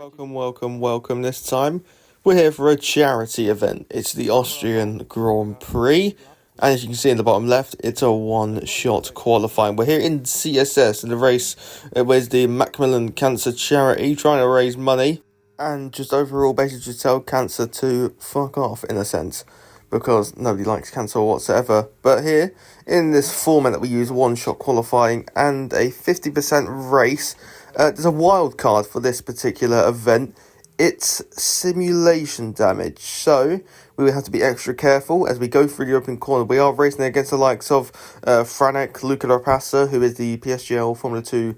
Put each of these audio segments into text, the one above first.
Welcome. This time we're here for a charity event. It's the Austrian Grand Prix, and as you can see in the bottom left, it's a one-shot qualifying. We're here in CSS in the race with the MacMillan Cancer Charity, trying to raise money and just overall basically just tell cancer to fuck off in a sense, because nobody likes cancer whatsoever. But here, in this format that we use, one-shot qualifying and a 50% race, there's a wild card for this particular event. It's simulation damage, so we will have to be extra careful as we go through the open corner. We are racing against the likes of Franek, Luca Rapassa, who is the PSGL Formula 2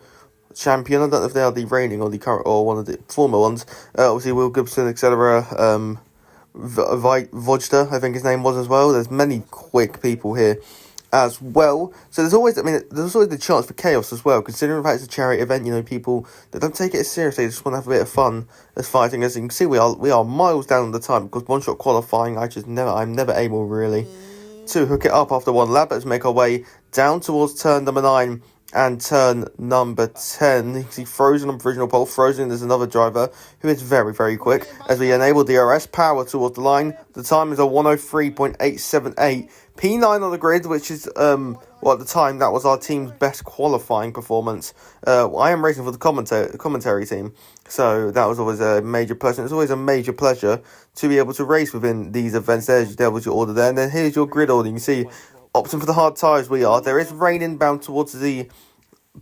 champion. I don't know if they are the reigning or the current or one of the former ones. Obviously, Will Gibson, etc. Vojta, I think his name was as well. There's many quick people here as well. So there's always the chance for chaos as well, considering the fact it's a charity event. People that don't take it as seriously, they just want to have a bit of fun as fighting. As you can see, we are miles down on the time, because one shot qualifying, I'm never able really to hook it up after one lap. Let's make our way down towards turn number 9 and turn number 10. You can see Frozen on provisional pole. Frozen, there's another driver who is very, very quick as we enable DRS power towards the line. The time is a 103.878. P9 on the grid, which is, at the time, that was our team's best qualifying performance. I am racing for the commentary team, so that was always a major pleasure. It's always a major pleasure to be able to race within these events. There's your order there, and then here's your grid order. You can see, opting for the hard tyres there is rain inbound towards the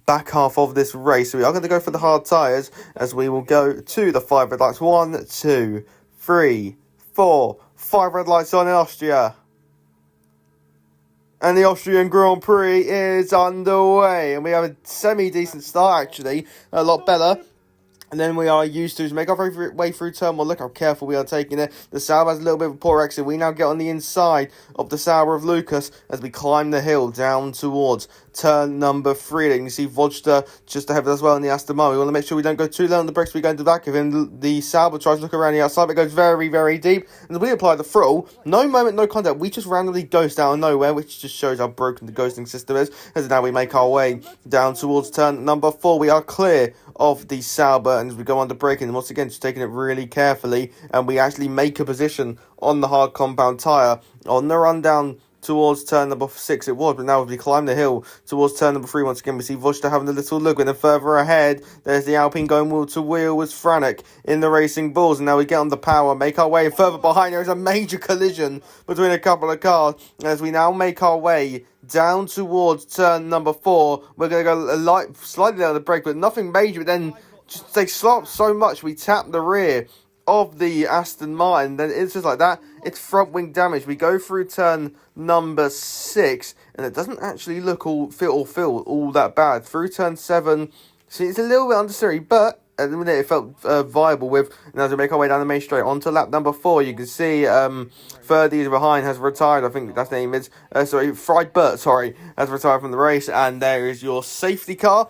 back half of this race, so we are going to go for the hard tyres as we will go to the 5 red lights. 1, 2, 3, 4, 5 red lights on in Austria. And the Austrian Grand Prix is underway. And we have a semi-decent start, actually. A lot better. And then we are used to make our way through turn 1. Look how careful we are taking it. The Sauber has a little bit of a poor exit. We now get on the inside of the Sauber of Lucas as we climb the hill down towards turn number 3. You can see Vojta just ahead of us as well in the Aston Martin. We want to make sure we don't go too low on the brakes. We go into the back of him. The Sauber tries to look around the outside, but it goes very, very deep. And we apply the throttle. No moment, no contact. We just randomly ghost out of nowhere, which just shows how broken the ghosting system is. As now we make our way down towards turn number 4. We are clear of the Sauber, and as we go under braking, and once again just taking it really carefully, and we actually make a position on the hard compound tyre on the run down towards turn number 6 it was, but now as we climb the hill towards turn number 3, once again we see Vojta having a little look, and then further ahead there's the Alpine going wheel to wheel with Franek in the Racing Bulls, and now we get on the power, make our way, and further behind there is a major collision between a couple of cars. As we now make our way down towards turn number 4, we're going to go slightly down the brake, but nothing major, but then just they slop so much we tap the rear of the Aston Martin. Then it's just like that, it's front wing damage. We go through turn number 6 and it doesn't actually look feel all that bad. Through turn 7, see, it's a little bit unnecessary, but at the minute it felt viable with. And as we make our way down the main straight onto lap number 4, you can see Ferdy's behind has retired. I think that's the name is Freibert has retired from the race, and there is your safety car.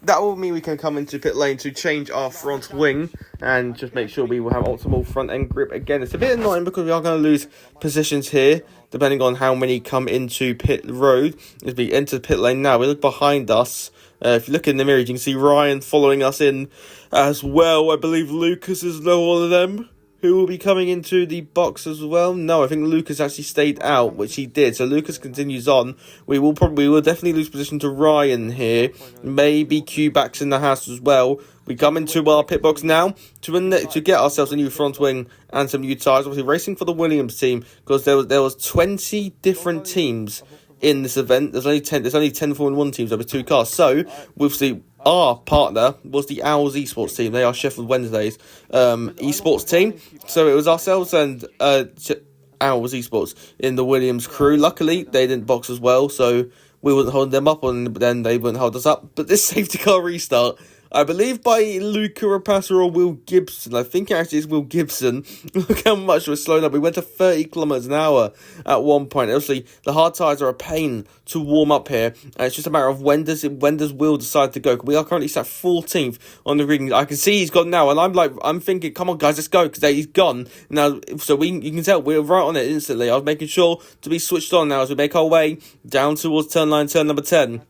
That will mean we can come into pit lane to change our front wing and just make sure we will have optimal front end grip again. It's a bit annoying because we are going to lose positions here depending on how many come into pit road. As we enter pit lane now, we look behind us. If you look in the mirror, you can see Ryan following us in as well. I believe Lucas is one of them who will be coming into the box as well. No, I think Lucas actually stayed out, which he did. So Lucas continues on. We will definitely lose position to Ryan here. Maybe Q-Back's in the house as well. We come into our pit box now to get ourselves a new front wing and some new tyres. Obviously racing for the Williams team, because there was 20 different teams in this event. There's only 10 Formula 1 teams over 2 cars. So with our partner was the Owls Esports team. They are Sheffield Wednesday's esports team. So it was ourselves and Owls Esports in the Williams crew. Luckily, they didn't box as well, so we wouldn't hold them up, and then they wouldn't hold us up. But this safety car restart, I believe by Luca Rapassa or Will Gibson. I think it actually is Will Gibson. Look how much we're slowing up. We went to 30 kilometers an hour at one point. Obviously, the hard tyres are a pain to warm up here. And it's just a matter of when does Will decide to go. We are currently sat 14th on the reading. I can see he's gone now, and I'm thinking, come on guys, let's go, because he's gone now. So you can tell we're right on it instantly. I was making sure to be switched on now as we make our way down towards turn number 10.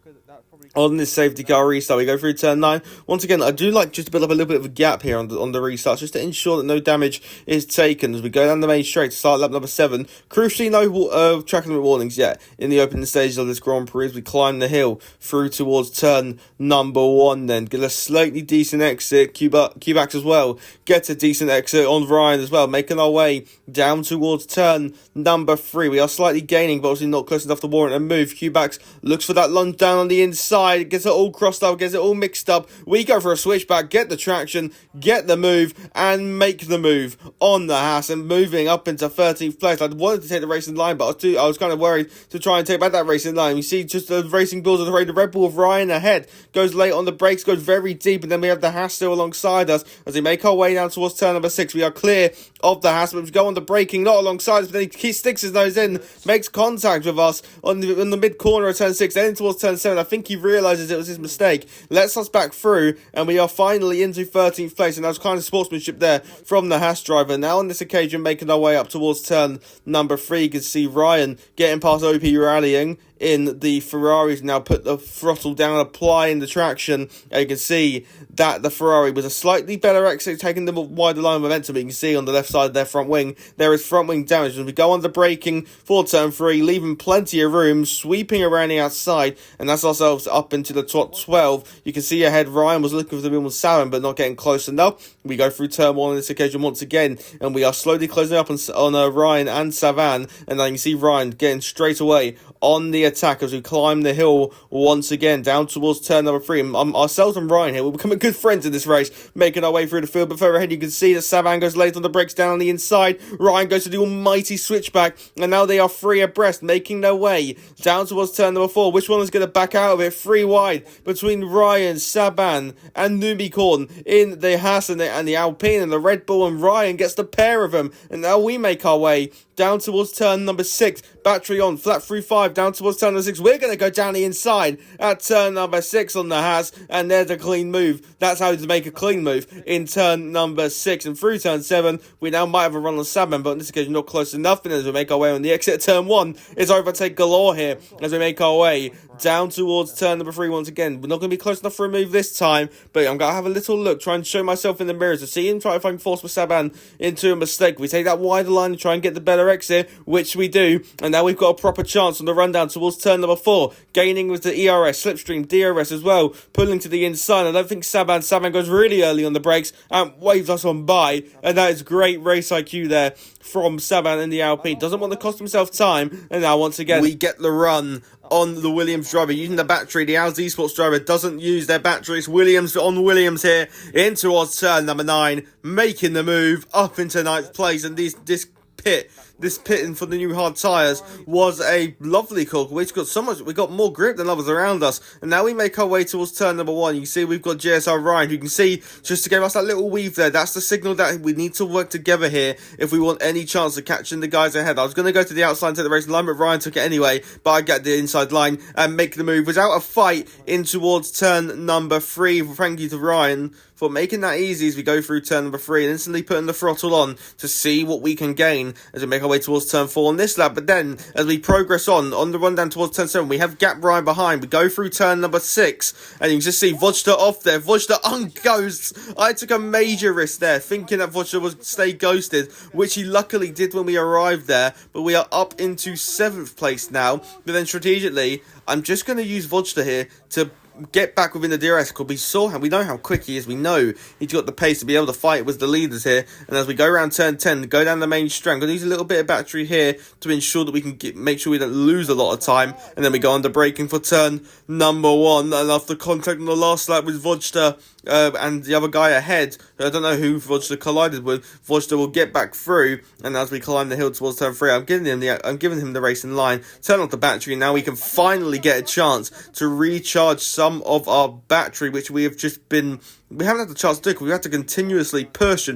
on this safety car restart. We go through turn 9. Once again, I do like just to build up a little bit of a gap here on the restarts, just to ensure that no damage is taken as we go down the main straight to start lap number 7. Crucially, no track limit warnings yet in the opening stages of this Grand Prix as we climb the hill through towards turn number 1 then. Get a slightly decent exit. Cubax as well gets a decent exit on Ryan as well, making our way down towards turn number 3. We are slightly gaining, but obviously not close enough to warrant a move. Cubax looks for that lunge down on the inside. Gets it all crossed up, gets it all mixed up. We go for a switchback, get the traction, get the move, and make the move on the Haas and moving up into 13th place. I wanted to take the racing line, but I was kind of worried to try and take back that racing line. You see just the racing bulls of the Red Bull of Ryan ahead. Goes late on the brakes, goes very deep, and then we have the Haas still alongside us as we make our way down towards turn number 6. We are clear of the Haas, but we go on the braking, not alongside us, but then he sticks his nose in, makes contact with us on the mid-corner of turn 6, then towards turn 7. I think he realises it was his mistake, lets us back through, and we are finally into 13th place, and that was kind of sportsmanship there from the Haas driver. Now on this occasion, making our way up towards turn number 3, you can see Ryan getting past OP rallying in the Ferraris, now put the throttle down, applying the traction, and you can see that the Ferrari was a slightly better exit, taking the wider line of momentum. You can see on the left side of their front wing, there is front wing damage as we go on the braking for turn 3, leaving plenty of room, sweeping around the outside, and that's ourselves up into the top 12. You can see ahead, Ryan was looking for the wheel with 7, but not getting close enough. We go through turn 1 on this occasion once again, and we are slowly closing up on Ryan and Savan, and then you can see Ryan getting straight away on the attack as we climb the hill once again down towards turn number 3. Ourselves and Ryan here will become good friends in this race, making our way through the field. But further ahead, you can see that Savan goes late on the brakes down on the inside. Ryan goes to the almighty switchback, and now they are 3 abreast, making their way down towards turn number 4. Which one is going to back out of it? 3 wide between Ryan, Saban, and Nubicorn in the Haas and the Alpine and the Red Bull, and Ryan gets the pair of them. And now we make our way down towards turn number 6. Battery on, flat through 5, down towards turn number 6. We're going to go down the inside at turn number 6 on the Haas, and there's a clean move. That's how to make a clean move in turn number 6. And through turn 7, we now might have a run on Salmon, but on this occasion not close enough. And as we make our way on the exit at turn 1, it's overtake galore here as we make our way down towards turn number 3 once again. We're not going to be close enough for a move this time, but I'm going to have a little look, try and show myself in the mirrors to see him, try if I can force Saban into a mistake. We take that wider line and try and get the better exit, which we do, and now we've got a proper chance on the rundown towards turn number 4, gaining with the ERS, slipstream, DRS as well, pulling to the inside. I don't think Saban goes really early on the brakes and waves us on by, and that is great race IQ there from Saban in the Alpine. Doesn't want to cost himself time, and now once again we get the run on the Williams driver using the battery. The Audi Esports driver doesn't use their batteries. Williams on Williams here in towards turn number 9, making the move up into 9th place, and this pitting for the new hard tyres was a lovely call. We got more grip than others around us, and now we make our way towards turn number 1. You can see we've got GSR Ryan, who you can see just to give us that little weave there. That's the signal that we need to work together here if we want any chance of catching the guys ahead. I was going to go to the outside and take the racing line, but Ryan took it anyway, but I get the inside line and make the move without a fight in towards turn number 3. Thank you to Ryan for making that easy as we go through turn number 3 and instantly putting the throttle on to see what we can gain as we make our way towards turn 4 on this lap. But then, as we progress on the run down towards turn 7, we have Gap Ryan behind. We go through turn number 6, and you can just see Vodsta off there. Vodsta unghosts. I took a major risk there, thinking that Vodsta would stay ghosted, which he luckily did when we arrived there. But we are up into 7th place now. But then strategically, I'm just going to use Vodsta here to get back within the DRS, because we know how quick he is. We know he's got the pace to be able to fight with the leaders here. And as we go around turn 10, go down the main strand, going to use a little bit of battery here to ensure that we can make sure we don't lose a lot of time. And then we go under braking for turn number 1. And after contact on the last lap with Vodsta and the other guy ahead, I don't know who Vodsta collided with, Vodsta will get back through. And as we climb the hill towards turn 3, I'm giving him the racing line, turn off the battery, and now we can finally get a chance to recharge some of our battery, which we haven't had the chance to do, because we have to continuously push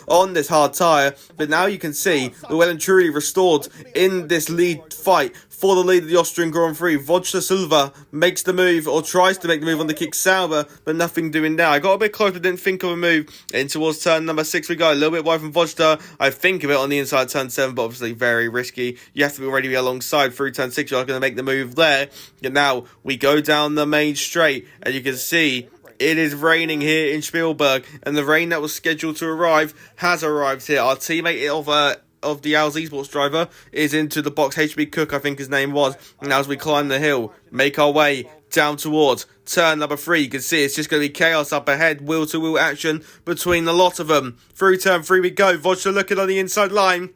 on this hard tyre. But now you can see we're well and truly restored in this lead fight for the lead of the Austrian Grand Prix. Vodka Silva makes the move, or tries to make the move on the kick Sauber, but nothing doing there. I got a bit close, but didn't think of a move. In towards turn number 6 we go. A little bit wide from Vodka. I think of it on the inside turn 7, but obviously very risky. You have to be ready to be alongside through turn 6. You're going to make the move there. And now we go down the main straight, and you can see it is raining here in Spielberg, and the rain that was scheduled to arrive has arrived here. Our teammate of the Al's esports driver is into the box. HB Cook, I think his name was. And as we climb the hill, make our way down towards turn number 3, you can see it's just going to be chaos up ahead. Wheel-to-wheel action between the lot of them. Through turn 3 we go. Vodka looking on the inside line.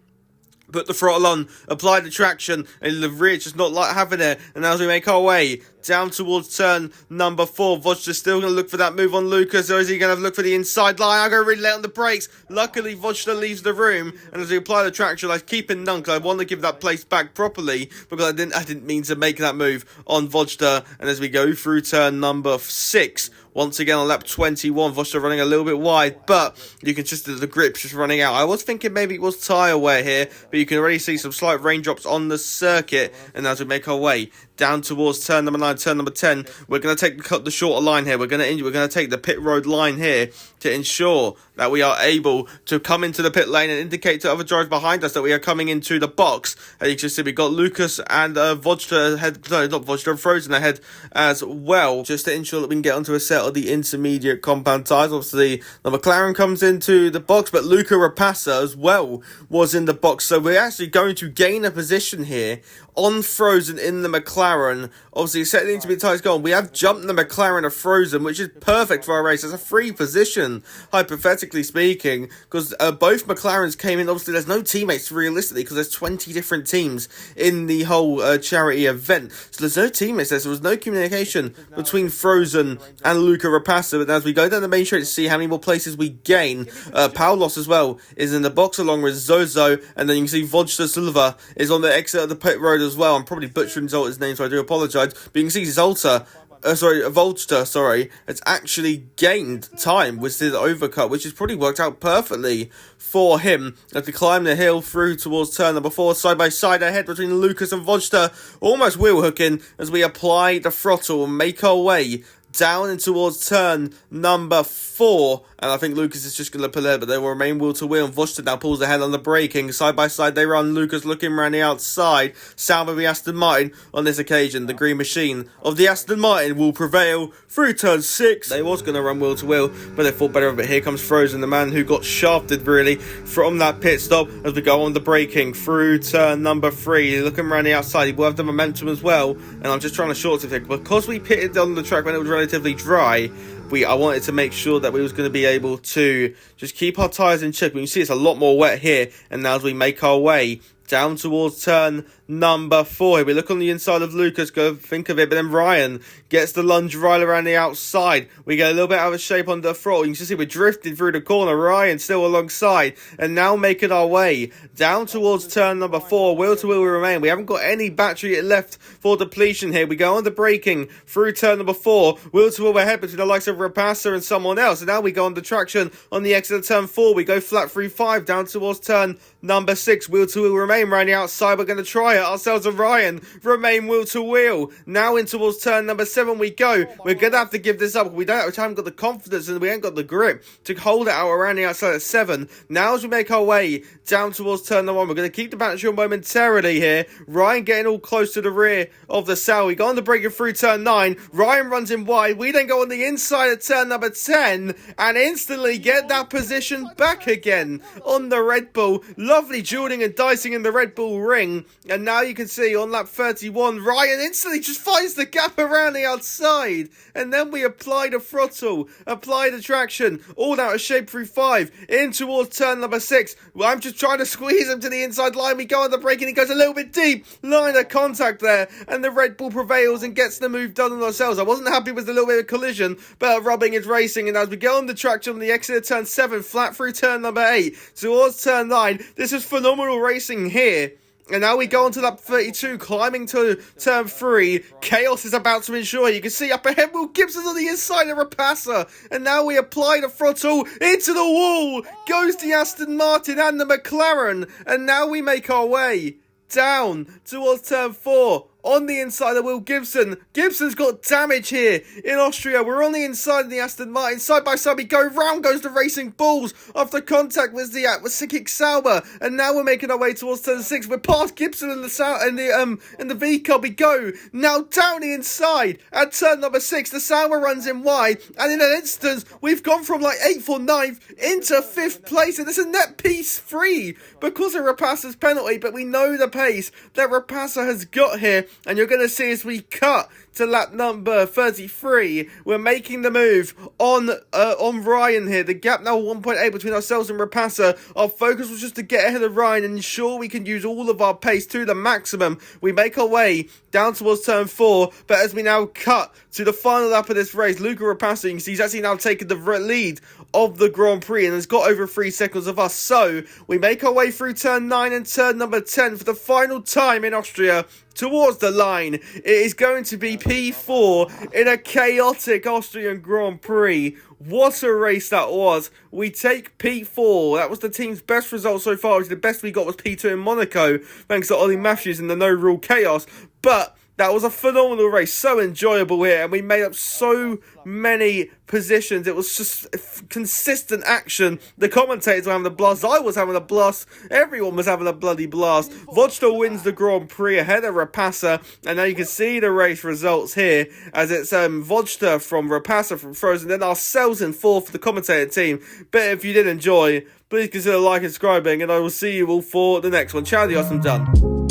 Put the throttle on, apply the traction, and the rear just not like having it. And as we make our way down towards turn number 4, Vodka's still going to look for that move on Lucas, or is he going to look for the inside line? I'm going to really late on the brakes. Luckily, Vodka leaves the room, and as we apply the traction, I keep in none because I want to give that place back properly, because I didn't mean to make that move on Vodka. And as we go through turn number 6, once again on lap 21, Vodka running a little bit wide, but you can just, the grip's just running out. I was thinking maybe it was tyre wear here, but you can already see some slight raindrops on the circuit. And as we make our way down towards turn number 9, turn number 10, we're going to take the shorter line here. We're going to take the pit road line here to ensure that we are able to come into the pit lane and indicate to other drivers behind us that we are coming into the box. And you can see we've got Lucas and Vodka ahead, no, not Vodka, Frozen ahead as well, just to ensure that we can get onto a set of the intermediate compound tyres. Obviously, the McLaren comes into the box, but Luca Rapassa as well was in the box. So we're actually going to gain a position here on Frozen in the McLaren. Obviously, setting into be tight going. We have jumped the McLaren of Frozen, which is perfect for our race. It's a free position, hypothetically speaking, because both McLarens came in. Obviously, there's no teammates realistically, because there's 20 different teams in the whole charity event. So there's no teammates there. So there was no communication between Frozen and Luca Rapassa. But as we go down the main straight to see how many more places we gain, Paulos as well is in the box along with Zozo, and then you can see Vodka Silva is on the exit of the pit road as well. I'm probably butchering Zolta's name, so I do apologise. But you can see Volta, has actually gained time with his overcut, which has probably worked out perfectly for him as we climb the hill through towards turn number 4, side by side ahead between Lucas and Vodka, almost wheel hooking as we apply the throttle and make our way down and towards turn number 4, and I think Lucas is just going to pull it, but they will remain wheel to wheel, and Vodka now pulls ahead on the braking. Side by side they run, Lucas looking around the outside. Sauber the Aston Martin on this occasion. The green machine of the Aston Martin will prevail through turn 6. They was going to run wheel to wheel, but they thought better of it. Here comes Frozen, the man who got shafted really from that pit stop, as we go on the braking through turn number 3. Looking around the outside, he will have the momentum as well, and I'm just trying to short it because we pitted on the track when it was relatively dry. I wanted to make sure that we was going to be able to just keep our tyres in check. But you see it's a lot more wet here, and now as we make our way down towards turn number 4. We look on the inside of Lucas, go think of it, but then Ryan gets the lunge right around the outside. We get a little bit out of shape on the throttle. You can see we're drifting through the corner. Ryan still alongside, and now making our way down towards turn number 4. Wheel to wheel we remain. We haven't got any battery left for depletion here. We go on the braking through turn number 4. Wheel to wheel ahead between the likes of Rapassa and someone else. And now we go on the traction on the exit of turn 4. We go flat through 5 down towards turn number 6. Wheel to wheel remain around the outside. We're going to try it ourselves, and Ryan remain wheel to wheel. Now in towards turn number 7 we go. We're going to have to give this up. We haven't got the confidence and we ain't got the grip to hold it out around the outside at 7. Now as we make our way down towards turn number 1, we're going to keep the battery on momentarily here. Ryan getting all close to the rear of the cell. We go on the braking through turn 9. Ryan runs in wide. We then go on the inside of turn number 10 and instantly get that position back again on the Red Bull. Lovely dueling and dicing in the Red Bull ring. And now you can see on lap 31, Ryan instantly just finds the gap around the outside. And then we apply the throttle, apply the traction, all out of shape through 5, in towards turn number 6. I'm just trying to squeeze him to the inside line. We go on the brake and he goes a little bit deep. Line of contact there. And the Red Bull prevails and gets the move done on ourselves. I wasn't happy with the little bit of collision, but rubbing is racing. And as we go on the traction on the exit of turn 7, flat through turn number 8, towards turn 9, this is phenomenal racing here. And now we go on to lap 32, climbing to turn 3. Chaos is about to ensure. You can see up ahead, Will Gibson's on the inside of Rapassa. And now we apply the throttle into the wall. Goes the Aston Martin and the McLaren. And now we make our way down towards turn 4. On the inside of Will Gibson. Gibson's got damage here in Austria. We're on the inside of the Aston Martin. Side by side we go. Round goes the Racing Bulls. After contact with the Sikik Sauber. And now we're making our way towards turn 6. We're past Gibson and the vehicle. We go. Now down the inside at turn number 6. The Sauber runs in wide. And in an instant, we've gone from like 8th or 9th into 5th place. And it's a net P3 because of Rapassa's penalty. But we know the pace that Rapassa has got here. And you're going to see as we cut to lap number 33, we're making the move on Ryan here. The gap now 1.8 between ourselves and Rapassa. Our focus was just to get ahead of Ryan and ensure we can use all of our pace to the maximum. We make our way down towards turn 4, but as we now cut to the final lap of this race, Luca Rapassa, you can see he's actually now taken the lead of the Grand Prix and has got over 3 seconds of us. So we make our way through turn 9 and turn number 10 for the final time in Austria towards the line. It is going to be P4 in a chaotic Austrian Grand Prix. What a race that was. We take P4. That was the team's best result so far. The best we got was P2 in Monaco, thanks to Ollie Matthews and the no rule chaos. But that was a phenomenal race, so enjoyable here, and we made up so many positions. It was just consistent action. The commentators were having a blast. I was having a blast. Everyone was having a bloody blast. Vodsta wins the Grand Prix ahead of Rapassa, and now you can see the race results here, as it's Vodsta from Rapassa from Frozen, then ourselves in 4th for the commentator team. But if you did enjoy, please consider liking and subscribing, and I will see you all for the next one. Ciao, adios, I'm done.